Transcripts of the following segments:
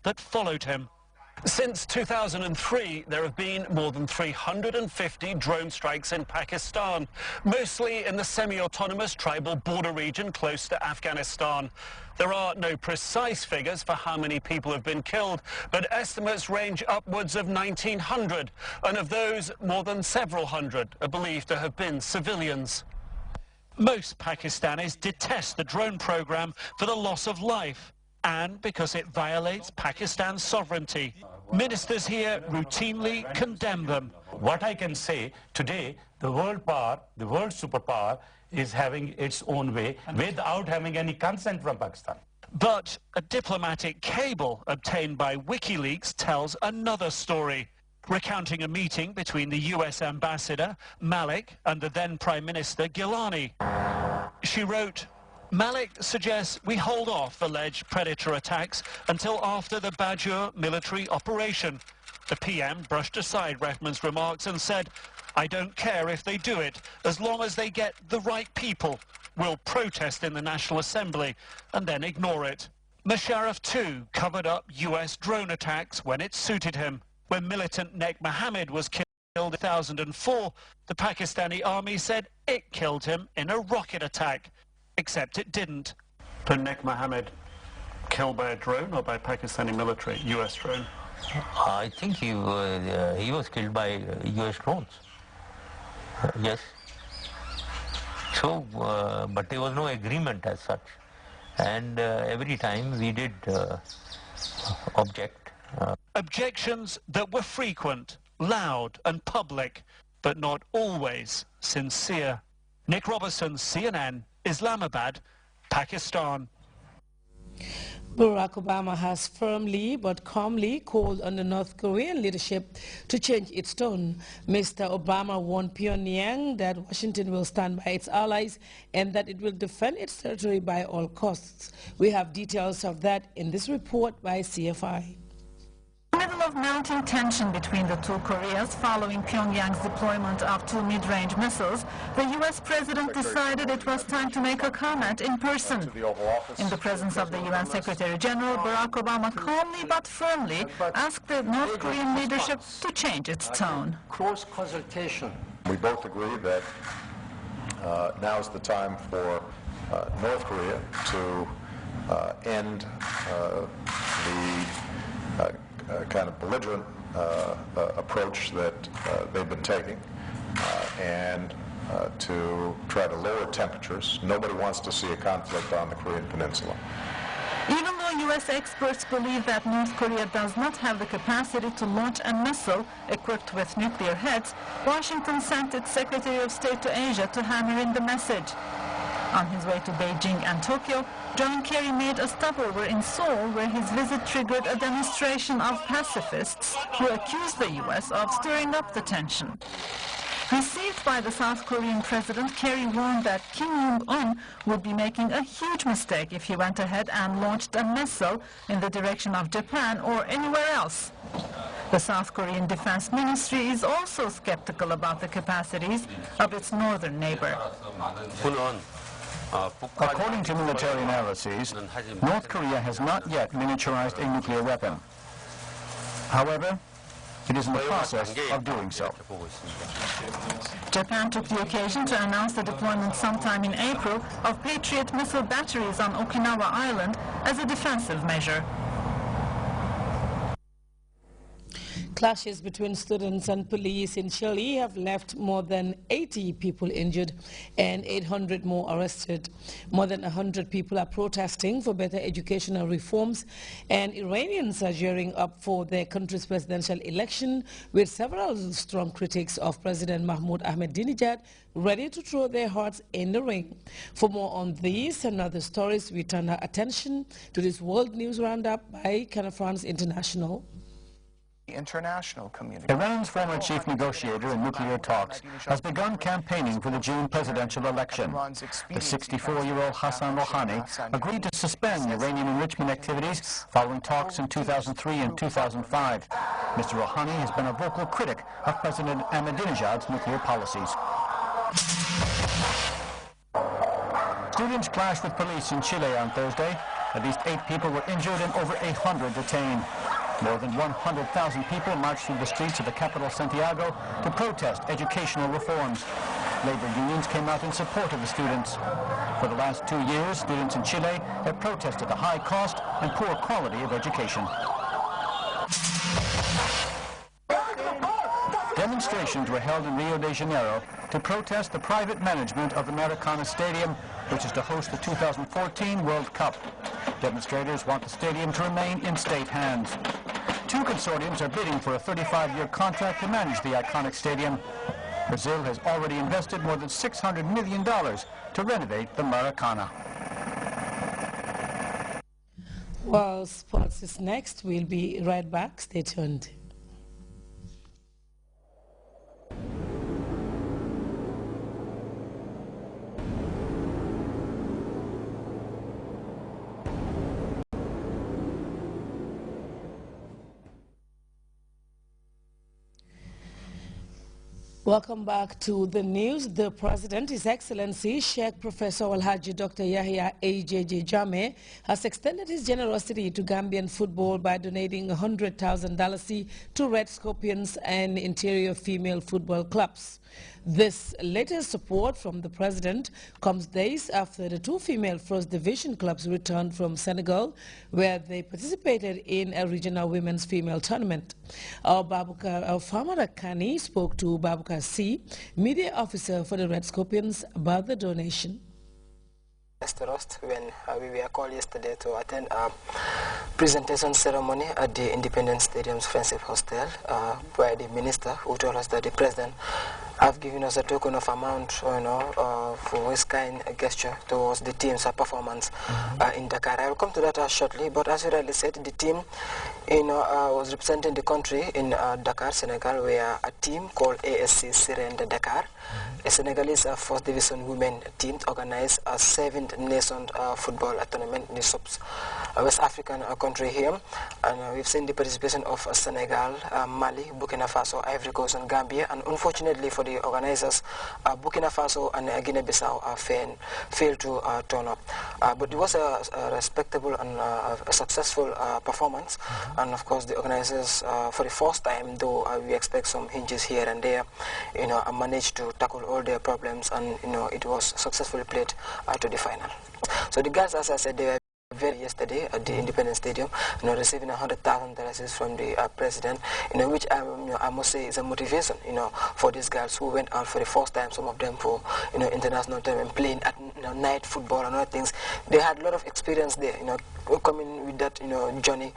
that followed him. Since 2003, there have been more than 350 drone strikes in Pakistan, mostly in the semi-autonomous tribal border region close to Afghanistan. There are no precise figures for how many people have been killed, but estimates range upwards of 1,900, and of those, more than several hundred are believed to have been civilians. Most Pakistanis detest the drone program for the loss of life and because it violates Pakistan's sovereignty. Ministers here routinely condemn them. What I can say today, the world power, the world superpower is having its own way without having any consent from Pakistan. But a diplomatic cable obtained by WikiLeaks tells another story, recounting a meeting between the US ambassador, Malik, and the then Prime Minister, Gilani. She wrote, Malik suggests we hold off alleged predator attacks until after the Bajur military operation. The PM brushed aside Rehman's remarks and said, I don't care if they do it, as long as they get the right people. We'll protest in the National Assembly and then ignore it. Musharraf too covered up US drone attacks when it suited him. When militant Nek Mohammed was killed in 2004, the Pakistani army said it killed him in a rocket attack. Except it didn't. So Nek Mohammed killed by a drone or by Pakistani military, US drone? I think he was killed by US drones. Yes. So, but there was no agreement as such. And every time we did object. Objections that were frequent, loud and public, but not always sincere. Nick Robertson, CNN, Islamabad, Pakistan. Barack Obama has firmly but calmly called on the North Korean leadership to change its tone. Mr. Obama warned Pyongyang that Washington will stand by its allies and that it will defend its territory by all costs. We have details of that in this report by CFI. In the middle of mounting tension between the two Koreas following Pyongyang's deployment of 2 mid-range missiles, the U.S. president decided it was time to make a comment in person. In the presence of the UN Secretary General, Barack Obama calmly but firmly asked the North Korean leadership to change its tone. Close consultation. We both agree that now is the time for North Korea to end the kind of belligerent approach that they've been taking and to try to lower temperatures. Nobody wants to see a conflict on the Korean Peninsula. Even though U.S. experts believe that North Korea does not have the capacity to launch a missile equipped with nuclear heads, Washington sent its Secretary of State to Asia to hammer in the message. On his way to Beijing and Tokyo, John Kerry made a stopover in Seoul, where his visit triggered a demonstration of pacifists who accused the U.S. of stirring up the tension. Received by the South Korean president, Kerry warned that Kim Jong-un would be making a huge mistake if he went ahead and launched a missile in the direction of Japan or anywhere else. The South Korean Defense Ministry is also skeptical about the capacities of its northern neighbor. According to military analyses, North Korea has not yet miniaturized a nuclear weapon. However, it is in the process of doing so. Japan took the occasion to announce the deployment sometime in April of Patriot missile batteries on Okinawa Island as a defensive measure. Clashes between students and police in Chile have left more than 80 people injured and 800 more arrested. More than 100 people are protesting for better educational reforms, and Iranians are gearing up for their country's presidential election, with several strong critics of President Mahmoud Ahmadinejad ready to throw their hearts in the ring. For more on these and other stories, we turn our attention to this World News Roundup by Canada France International. The international community. Iran's former chief negotiator in nuclear talks has begun campaigning for the June presidential election. The 64-year-old Hassan Rouhani agreed to suspend uranium enrichment activities following talks in 2003 and 2005. Mr. Rouhani has been a vocal critic of President Ahmadinejad's nuclear policies. Students clashed with police in Chile on Thursday At least 8 people were injured and over 800 detained. More than 100,000 people marched through the streets of the capital, Santiago, to protest educational reforms. Labor unions came out in support of the students. For the last 2 years, students in Chile have protested the high cost and poor quality of education. Demonstrations were held in Rio de Janeiro to protest the private management of the Maracana Stadium, which is to host the 2014 World Cup. Demonstrators want the stadium to remain in state hands. 2 consortiums are bidding for a 35-year contract to manage the iconic stadium. Brazil has already invested more than $600 million to renovate the Maracana. Well, sports is next. We'll be right back. Stay tuned. Welcome back to the news. The President, His Excellency Sheikh Professor Alhaji Dr. Yahya AJJ Jammeh, has extended his generosity to Gambian football by donating $100,000 to Red Scorpions and interior female football clubs. This latest support from the President comes days after the 2 female First Division clubs returned from Senegal, where they participated in a regional women's female tournament. Our Famara Kani spoke to Babukar C, media officer for the Red Scorpions, about the donation. When we were called yesterday to attend a presentation ceremony at the Independence Stadium's Friendship Hostel by the minister, who told us that the president have given us a token of amount, for his kind gesture towards the team's performance in Dakar. I will come to that shortly, but as you rightly said, the team was representing the country in Dakar, Senegal, where a team called ASC Sirende Dakar, a Senegalese First Division women team, organized a 7th Nation football tournament in the West African country here. And we've seen the participation of Senegal, Mali, Burkina Faso, Ivory Coast, and Gambia. And unfortunately for the organizers, Burkina Faso and Guinea-Bissau failed to turn up. But it was a respectable and a successful performance. And of course, the organizers, for the first time, though we expect some hinges here and there, managed to tackle all their problems, and it was successfully played to the final. So the girls, as I said, they were very yesterday at the Independence Stadium, receiving $100,000 from the president, which I must say is a motivation, for these girls who went out for the first time. Some of them for international time and playing at night football and other things. They had a lot of experience there, coming with that journey.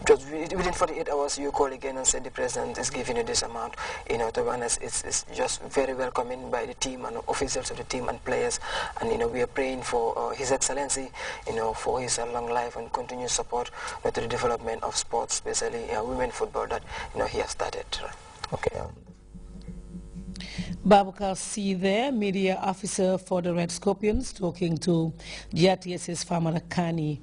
Just within 48 hours, you call again and say the president is giving you this amount. To be honest, it's just very welcoming by the team and officials of the team and players. And we are praying for His Excellency, for his long life and continued support to the development of sports, especially women football that he has started. Okay. Babukar C there, media officer for the Red Scorpions, talking to GRTS's Famara Kani.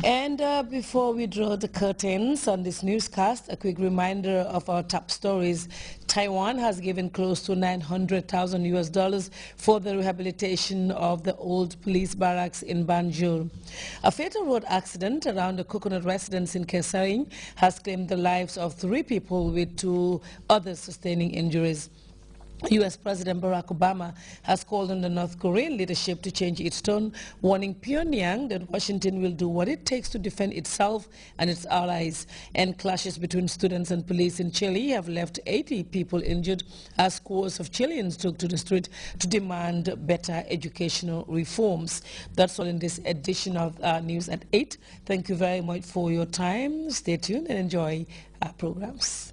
And before we draw the curtains on this newscast, a quick reminder of our top stories. Taiwan has given close to $900,000 for the rehabilitation of the old police barracks in Banjul. A fatal road accident around a coconut residence in Kesaring has claimed the lives of 3 people, with 2 others sustaining injuries. U.S. President Barack Obama has called on the North Korean leadership to change its tone, warning Pyongyang that Washington will do what it takes to defend itself and its allies. And clashes between students and police in Chile have left 80 people injured as scores of Chileans took to the street to demand better educational reforms. That's all in this edition of News at 8. Thank you very much for your time. Stay tuned and enjoy our programs.